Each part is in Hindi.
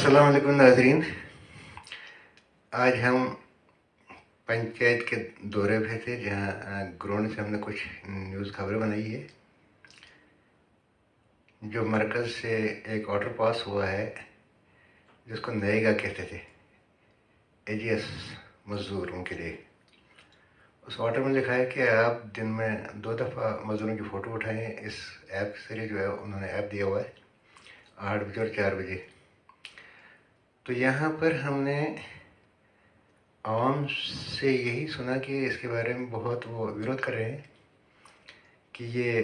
अस्सलाम वालेकुम नाज़रीन। आज हम पंचायत के दौरे पे थे जहाँ ग्राउंड से हमने कुछ न्यूज़ खबरें बनाई है। जो मरकज़ से एक ऑर्डर पास हुआ है जिसको नरेगा कहते थे, एजीएस मज़दूरों के लिए। उस ऑर्डर में लिखा है कि आप दिन में 2 दफ़ा मज़दूरों की फ़ोटो उठाएं। इस ऐप से जो है उन्होंने ऐप दिया हुआ है 8 बजे और 4 बजे। तो यहाँ पर हमने आवाम से यही सुना कि इसके बारे में बहुत वो विरोध कर रहे हैं कि ये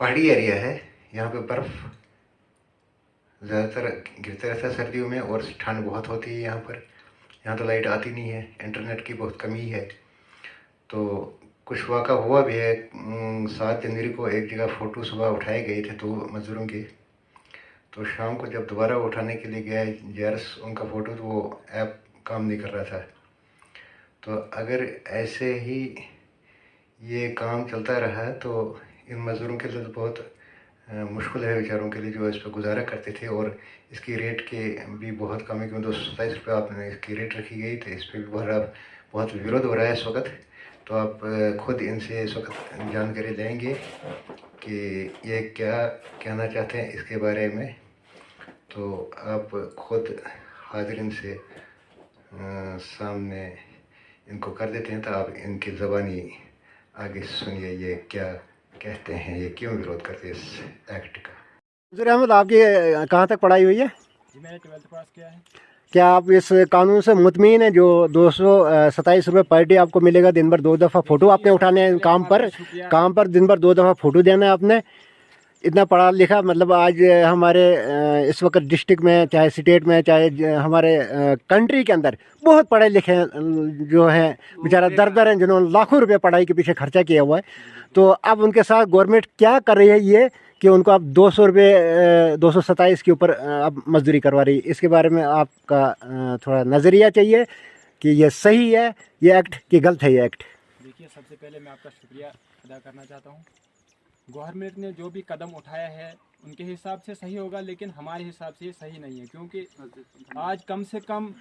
पहाड़ी एरिया है, यहाँ पे बर्फ़ ज़्यादातर गिरता रहता है सर्दियों में और ठंड बहुत होती है यहाँ पर। यहाँ तो लाइट आती नहीं है, इंटरनेट की बहुत कमी है। तो कुछ वाक़ा हुआ भी है। 7 जनवरी को एक जगह फ़ोटो सुबह उठाए गए थे 2 मज़दूरों के, तो शाम को जब दोबारा उठाने के लिए गया जेआरएस उनका फ़ोटो, तो वो ऐप काम नहीं कर रहा था। तो अगर ऐसे ही ये काम चलता रहा तो इन मज़दूरों के लिए तो बहुत मुश्किल है बेचारों के लिए, जो इस पर गुजारा करते थे। और इसकी रेट के भी बहुत कम है, क्योंकि 227 रुपये आपने इसकी रेट रखी गई, तो इस पर भी बहुत विरोध हो रहा है इस वक्त। तो आप खुद इनसे इस वक्त जानकारी लेंगे कि ये क्या कहना चाहते हैं इसके बारे में। तो आप खुद हाज़रीन से सामने इनको कर देते हैं, तो आप इनकी ज़बानी आगे सुनिए ये क्या कहते हैं, ये क्यों विरोध करते हैं इस एक्ट का। मंजूर अहमद, आपकी कहाँ तक पढ़ाई हुई है? जी मैंने 12th पास किया है। क्या आप इस कानून से मुतमीन हैं जो 227 रुपये पर डे आपको मिलेगा? दिन भर 2 दफ़ा फ़ोटो आपने उठाने हैं, काम पर दिन भर 2 दफ़ा फ़ोटो देना है आपने। इतना पढ़ा लिखा, मतलब आज हमारे इस वक्त डिस्ट्रिक्ट में, चाहे स्टेट में, चाहे हमारे कंट्री के अंदर बहुत पढ़े लिखे जो हैं बेचारा दर हैं, जिन्होंने लाखों रुपए पढ़ाई के पीछे खर्चा किया हुआ है। तो अब उनके साथ गवर्नमेंट क्या कर रही है ये कि उनको अब 200 रुपये 227 के ऊपर अब मजदूरी करवा रही है। इसके बारे में आपका थोड़ा नज़रिया चाहिए कि ये सही है ये एक्ट कि गलत है ये एक्ट। देखिए, सबसे पहले मैं आपका शुक्रिया अदा करना चाहता हूँ। गवर्नमेंट ने जो भी कदम उठाया है उनके हिसाब से सही होगा, लेकिन हमारे हिसाब से ये सही नहीं है, क्योंकि आज कम से कम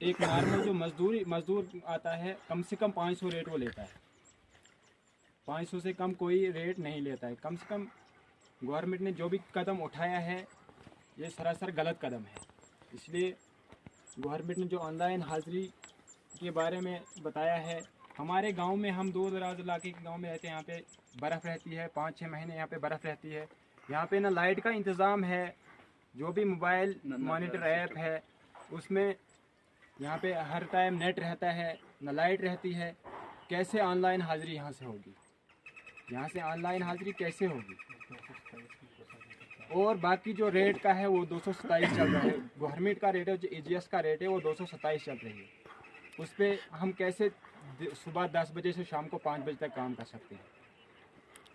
एक नॉर्मल जो मजदूर आता है कम से कम 500 रेट वो लेता है। 500 से कम कोई रेट नहीं लेता है। कम से कम गवर्नमेंट ने जो भी कदम उठाया है ये सरासर गलत कदम है। इसलिए गवर्नमेंट ने जो ऑनलाइन हाज़िरी के बारे में बताया है, हमारे गांव में, हम दूर दराज इलाके के गांव में रहते हैं, यहाँ पे बर्फ़ रहती है, 5-6 महीने यहाँ पे बर्फ़ रहती है। यहाँ पे ना लाइट का इंतज़ाम है, जो भी मोबाइल मॉनिटर ऐप है उसमें यहाँ पे हर टाइम नेट रहता है, ना लाइट रहती है। कैसे ऑनलाइन हाज़िरी यहाँ से होगी? यहाँ से ऑनलाइन हाज़िरी कैसे होगी? और बाकी जो रेट का है वो 227 चल रहा है। गवर्नमेंट का रेट है, जो एजीएस का रेट है वो 227 चल रही है। उस पर हम कैसे सुबह 10 बजे से शाम को 5 बजे तक काम कर सकते हैं?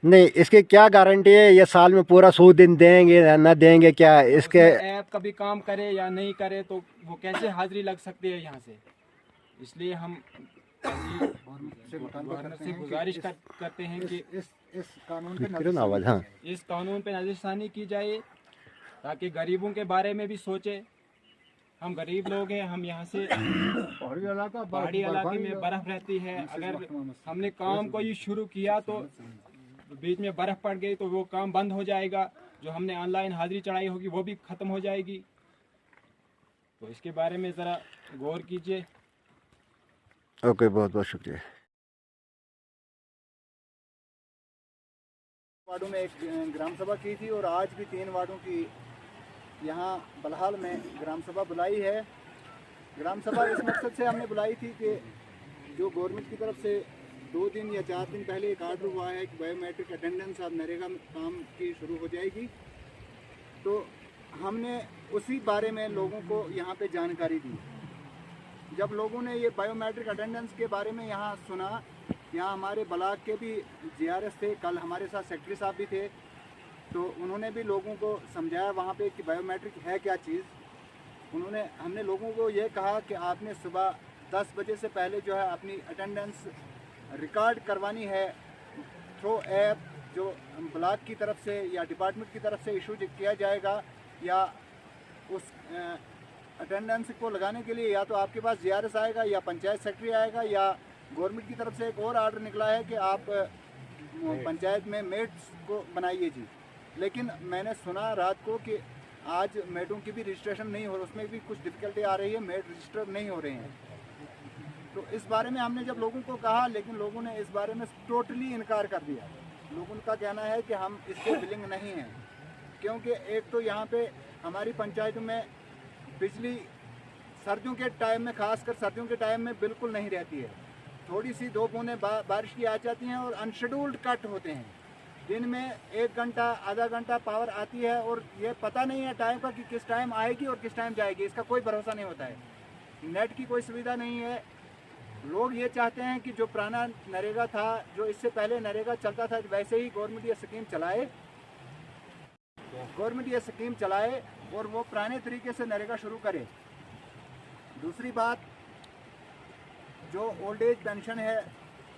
नहीं, इसकी क्या गारंटी है ये साल में पूरा 100 दिन देंगे या न देंगे? क्या इसके ऐप कभी काम करे या नहीं करे तो वो कैसे हाजिरी लग सकती है यहाँ से? इसलिए हम गवर्नमेंट से गुजारिश करते हैं कि इस कानून पे इस कानून पे नज़रसानी की जाए, ताकि गरीबों के बारे में भी सोचे। हम गरीब लोग हैं, हम यहाँ से पहाड़ी इलाके में बर्फ़ रहती है। अगर हमने काम को ही शुरू किया तो बीच में बर्फ़ पड़ गई तो वो काम बंद हो जाएगा। जो हमने ऑनलाइन हाजिरी चढ़ाई होगी वो भी ख़त्म हो जाएगी। तो इसके बारे में ज़रा गौर कीजिए। ओके, बहुत बहुत शुक्रिया। वार्डों में एक ग्राम सभा की थी और आज भी 3 वार्डों की यहाँ बलहाल में ग्राम सभा बुलाई है। ग्राम सभा इस मकसद से हमने बुलाई थी कि जो गवर्नमेंट की तरफ से 2 दिन या 4 दिन पहले एक आर्डर हुआ है कि बायोमेट्रिक अटेंडेंस अब नरेगा काम की शुरू हो जाएगी, तो हमने उसी बारे में लोगों को यहाँ पे जानकारी दी। जब लोगों ने ये बायोमेट्रिक अटेंडेंस के बारे में यहाँ सुना, यहाँ हमारे ब्लॉक के भी जेआरएस थे, कल हमारे साथ सेक्रेटरी साहब भी थे, तो उन्होंने भी लोगों को समझाया वहाँ पे कि बायोमेट्रिक है क्या चीज़। हमने लोगों को ये कहा कि आपने सुबह 10 बजे से पहले जो है अपनी अटेंडेंस रिकॉर्ड करवानी है थ्रू ऐप, जो ब्लॉक की तरफ से या डिपार्टमेंट की तरफ से इशू किया जाएगा, या उस अटेंडेंस को लगाने के लिए या तो आपके पास जीआरएस आएगा या पंचायत सेक्रेटरी आएगा या गवर्नमेंट की तरफ से एक और आर्डर निकला है कि आप पंचायत में मेट्स को बनाइए जी। लेकिन मैंने सुना रात को कि आज मेटों की भी रजिस्ट्रेशन नहीं हो रहा, उसमें भी कुछ डिफ़िकल्टी आ रही है, मेट रजिस्टर नहीं हो रहे हैं। तो इस बारे में हमने जब लोगों को कहा, लेकिन लोगों ने इस बारे में टोटली इनकार कर दिया। लोगों का कहना है कि हम इसके बिलिंग नहीं हैं, क्योंकि एक तो यहाँ पे हमारी पंचायत में बिजली सर्दियों के टाइम में, खासकर सर्दियों के टाइम में बिल्कुल नहीं रहती है। थोड़ी सी 2 बूंदें बारिश की आ जाती हैं और अनशेड्यूल्ड कट होते हैं। दिन में 1 घंटा आधा घंटा पावर आती है और ये पता नहीं है टाइम का कि किस टाइम आएगी और किस टाइम जाएगी, इसका कोई भरोसा नहीं होता है। नेट की कोई सुविधा नहीं है। लोग ये चाहते हैं कि जो पुराना नरेगा था, जो इससे पहले नरेगा चलता था, वैसे ही गवर्नमेंट ये स्कीम चलाए और वो पुराने तरीके से नरेगा शुरू करे। दूसरी बात, जो ओल्ड एज पेंशन है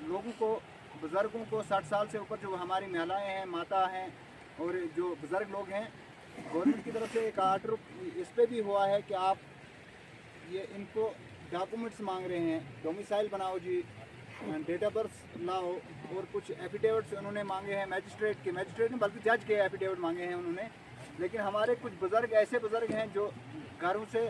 लोगों को, बुज़ुर्गों को 60 साल से ऊपर, जो हमारी महिलाएं हैं, माता हैं और जो बुज़ुर्ग लोग हैं, गवर्नमेंट की तरफ से एक आर्डर इस पर भी हुआ है कि आप ये इनको डॉक्यूमेंट्स मांग रहे हैं, डोमिसाइल बनाओ जी, डेट ऑफ बर्थ लाओ और कुछ एफिडेविट्स उन्होंने मांगे हैं मैजिस्ट्रेट ने बल्कि जज के एफिडेविट मांगे हैं उन्होंने। लेकिन हमारे कुछ बुज़ुर्ग ऐसे बुज़ुर्ग हैं जो घरों से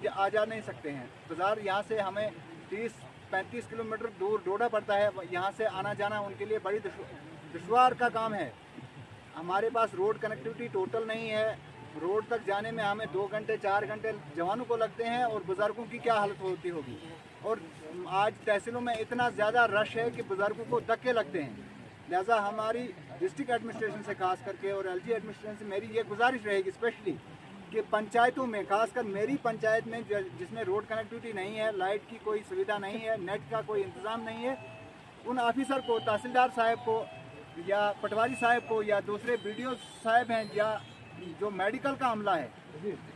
आ जा नहीं सकते हैं। बाज़ार यहाँ से हमें 30-35 किलोमीटर दूर डोडा पड़ता है, यहाँ से आना जाना उनके लिए बड़ी दुश्वार का काम है। हमारे पास रोड कनेक्टिविटी टोटल नहीं है। रोड तक जाने में हमें 2 घंटे 4 घंटे जवानों को लगते हैं और बुज़ुर्गों की क्या हालत होती होगी। और आज तहसीलों में इतना ज़्यादा रश है कि बुज़ुर्गों को धक्के लगते हैं। लिहाजा हमारी डिस्ट्रिक्ट एडमिनिस्ट्रेशन से खास करके और एलजी एडमिनिस्ट्रेशन से मेरी ये गुजारिश रहेगी स्पेशली कि पंचायतों में, खासकर मेरी पंचायत में जिसमें रोड कनेक्टिविटी नहीं है, लाइट की कोई सुविधा नहीं है, नेट का कोई इंतज़ाम नहीं है, उन ऑफिसर को, तहसीलदार साहब को या पटवारी साहब को या दूसरे बीडीओ साहब हैं या जो मेडिकल का अमला है,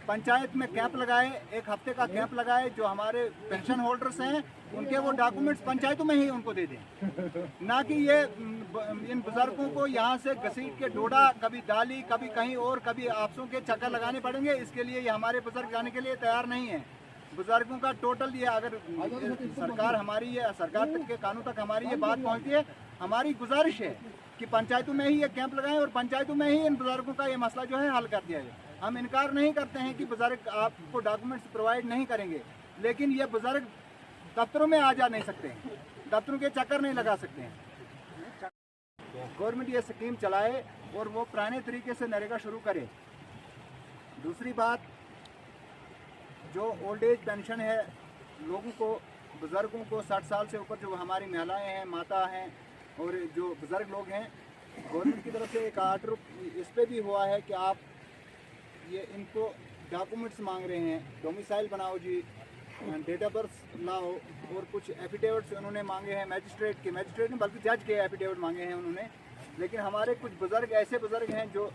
पंचायत में कैंप लगाए, 1 हफ्ते का कैंप लगाए। जो हमारे पेंशन होल्डर्स हैं उनके वो डॉक्यूमेंट्स पंचायतों में ही उनको दे दें, ना कि ये इन बुजुर्गों को यहाँ से घसीट के डोडा, कभी डाली, कभी कहीं और, कभी आपसों के चक्कर लगाने पड़ेंगे। इसके लिए ये हमारे बुजुर्ग जाने के लिए तैयार नहीं है। बुजुर्गों का टोटल ये, अगर सरकार हमारी ये, सरकार तक के कानून तक हमारी ये बात पहुँचती है, हमारी गुजारिश है कि पंचायतों में ही ये कैंप लगाएं और पंचायतों में ही इन बुजुर्गों का ये मसला जो है हल कर दिया जाए। हम इनकार नहीं करते हैं कि बुजुर्ग आपको डॉक्यूमेंट्स प्रोवाइड नहीं करेंगे, लेकिन ये बुजुर्ग दफ्तरों में आ जा नहीं सकते हैं, दफ्तरों के चक्कर नहीं लगा सकते हैं। गवर्नमेंट ये स्कीम चलाए और वो पुराने तरीके से नरेगा शुरू करे। दूसरी बात, जो ओल्ड एज पेंशन है लोगों को, बुज़ुर्गों को 60 साल से ऊपर, जो हमारी महिलाएं हैं, माता हैं और जो बुज़ुर्ग लोग हैं, गवर्नमेंट की तरफ से एक आर्डर इस पर भी हुआ है कि आप ये इनको डॉक्यूमेंट्स मांग रहे हैं, डोमिसाइल बनाओ जी, डेट ऑफ बर्थ लाओ और कुछ एफिडेविट्स उन्होंने मांगे हैं मैजिस्ट्रेट ने बल्कि जज के एफिडेविट मांगे हैं उन्होंने। लेकिन हमारे कुछ बुज़ुर्ग ऐसे बुज़ुर्ग हैं जो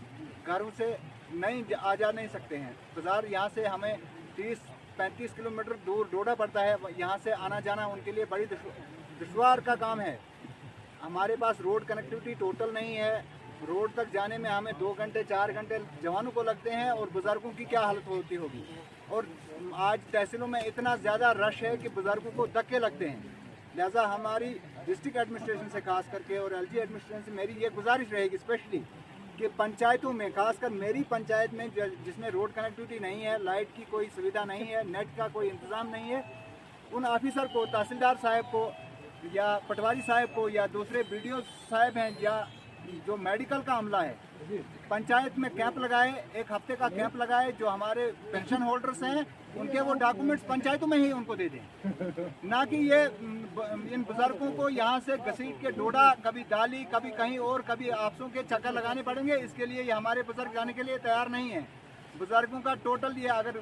घरों से आ जा नहीं सकते हैं। बाज़ार यहाँ से हमें 30-35 किलोमीटर दूर डोडा पड़ता है, यहाँ से आना जाना उनके लिए बड़ी दुश्वार का काम है। हमारे पास रोड कनेक्टिविटी टोटल नहीं है। रोड तक जाने में हमें 2 घंटे 4 घंटे जवानों को लगते हैं और बुज़ुर्गों की क्या हालत होती होगी। और आज तहसीलों में इतना ज़्यादा रश है कि बुज़ुर्गों को धक्के लगते हैं। लिहाजा हमारी डिस्ट्रिक्ट एडमिनिस्ट्रेशन से खास करके और एलजी एडमिनिस्ट्रेशन से मेरी ये गुजारिश रहेगी स्पेशली कि पंचायतों में, खासकर मेरी पंचायत में जिसमें रोड कनेक्टिविटी नहीं है, लाइट की कोई सुविधा नहीं है, नेट का कोई इंतज़ाम नहीं है, उन ऑफिसर को, तहसीलदार साहब को या पटवारी साहब को या दूसरे बीडीओ साहब हैं या जो मेडिकल का अमला है, पंचायत में कैंप लगाए, 1 हफ्ते का कैंप लगाए। जो हमारे पेंशन होल्डर्स हैं उनके वो डॉक्यूमेंट्स पंचायतों में ही उनको दे दें, ना कि ये इन बुजुर्गों को यहाँ से घसीट के डोडा, कभी डाली, कभी कहीं और, कभी आपसों के चक्कर लगाने पड़ेंगे। इसके लिए ये हमारे बुजुर्ग जाने के लिए तैयार नहीं है। बुजुर्गों का टोटल ये, अगर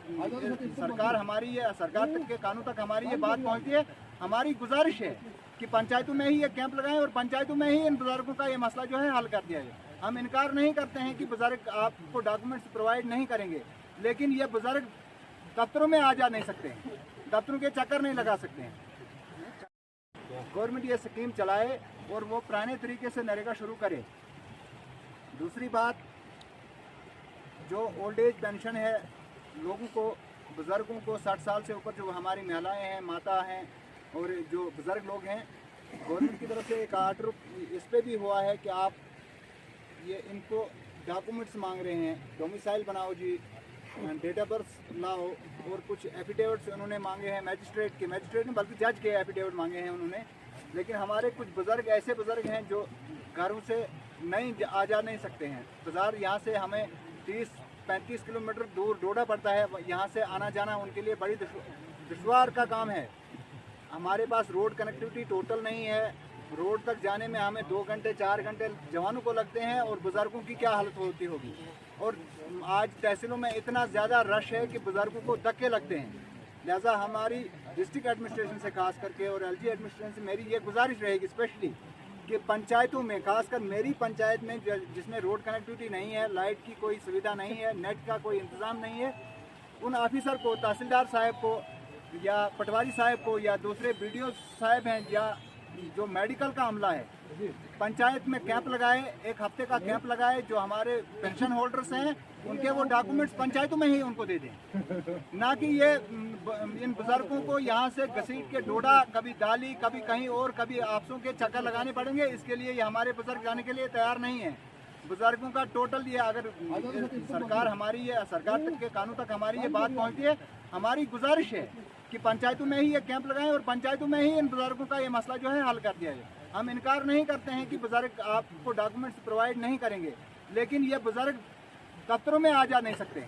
सरकार हमारी ये, सरकार तक के कानून तक हमारी ये बात पहुँचती है, हमारी गुजारिश है कि पंचायतों में ही ये कैंप लगाएं और पंचायतों में ही इन बुजुर्गों का ये मसला जो है हल कर दिया जाए। हम इनकार नहीं करते हैं कि बुजुर्ग आपको डॉक्यूमेंट्स प्रोवाइड नहीं करेंगे, लेकिन ये बुजुर्ग दफ्तरों में आ जा नहीं सकते हैं, दफ्तरों के चक्कर नहीं लगा सकते हैं। गवर्नमेंट ये स्कीम चलाए और वो पुराने तरीके से नरेगा शुरू करे। दूसरी बात, जो ओल्ड एज पेंशन है लोगों को, बुज़ुर्गों को 60 साल से ऊपर जो हमारी महिलाएं हैं, माता हैं और जो बुज़ुर्ग लोग हैं, गवर्नमेंट की तरफ से एक आर्डर इस पे भी हुआ है कि आप ये इनको डॉक्यूमेंट्स मांग रहे हैं, डोमिसाइल बनाओ जी, डेट ऑफ बर्थ लाओ, और कुछ एफिडेविट्स उन्होंने मांगे हैं मैजिस्ट्रेट ने, बल्कि जज के एफिडेविट मांगे हैं उन्होंने। लेकिन हमारे कुछ बुज़ुर्ग ऐसे बुज़ुर्ग हैं जो घरों से नहीं आ जा नहीं सकते हैं। बाज़ार यहाँ से हमें 30-35 किलोमीटर दूर डोडा पड़ता है, यहाँ से आना जाना उनके लिए बड़ी दुश्वार का काम है। हमारे पास रोड कनेक्टिविटी टोटल नहीं है, रोड तक जाने में हमें 2 घंटे 4 घंटे जवानों को लगते हैं, और बुज़ुर्गों की क्या हालत होती होगी। और आज तहसीलों में इतना ज़्यादा रश है कि बुज़ुर्गों को धक्के लगते हैं। लिहाजा हमारी डिस्ट्रिक्ट एडमिनिस्ट्रेशन से खास करके और एलजी एडमिनिस्ट्रेशन से मेरी ये गुजारिश रहेगी स्पेशली कि पंचायतों में, खासकर मेरी पंचायत में जिसमें रोड कनेक्टिविटी नहीं है, लाइट की कोई सुविधा नहीं है, नेट का कोई इंतज़ाम नहीं है, उन ऑफिसर को, तहसीलदार साहब को या पटवारी साहब को या दूसरे बीडीओ साहब हैं या जो मेडिकल का अमला है, पंचायत में कैंप लगाए, 1 हफ्ते का कैंप लगाए। जो हमारे पेंशन होल्डर्स हैं उनके वो डॉक्यूमेंट्स पंचायतों में ही उनको दे दें, ना कि ये इन बुजुर्गों को यहाँ से घसीट के डोडा, कभी दाली, कभी कहीं और, कभी आपसों के चक्कर लगाने पड़ेंगे। इसके लिए ये हमारे बुजुर्ग जाने के लिए तैयार नहीं है। बुजुर्गों का टोटल ये, अगर सरकार हमारी ये, सरकार तक के कानून तक हमारी ये बात पहुँचती है, हमारी गुजारिश है कि पंचायतों में ही ये कैंप लगाएं और पंचायतों में ही इन बुजुर्गों का ये मसला जो है हल कर दिया जाए। हम इनकार नहीं करते हैं कि बुजुर्ग आपको डॉक्यूमेंट्स प्रोवाइड नहीं करेंगे, लेकिन ये बुजुर्ग दफ्तरों में आ जा नहीं सकते हैं।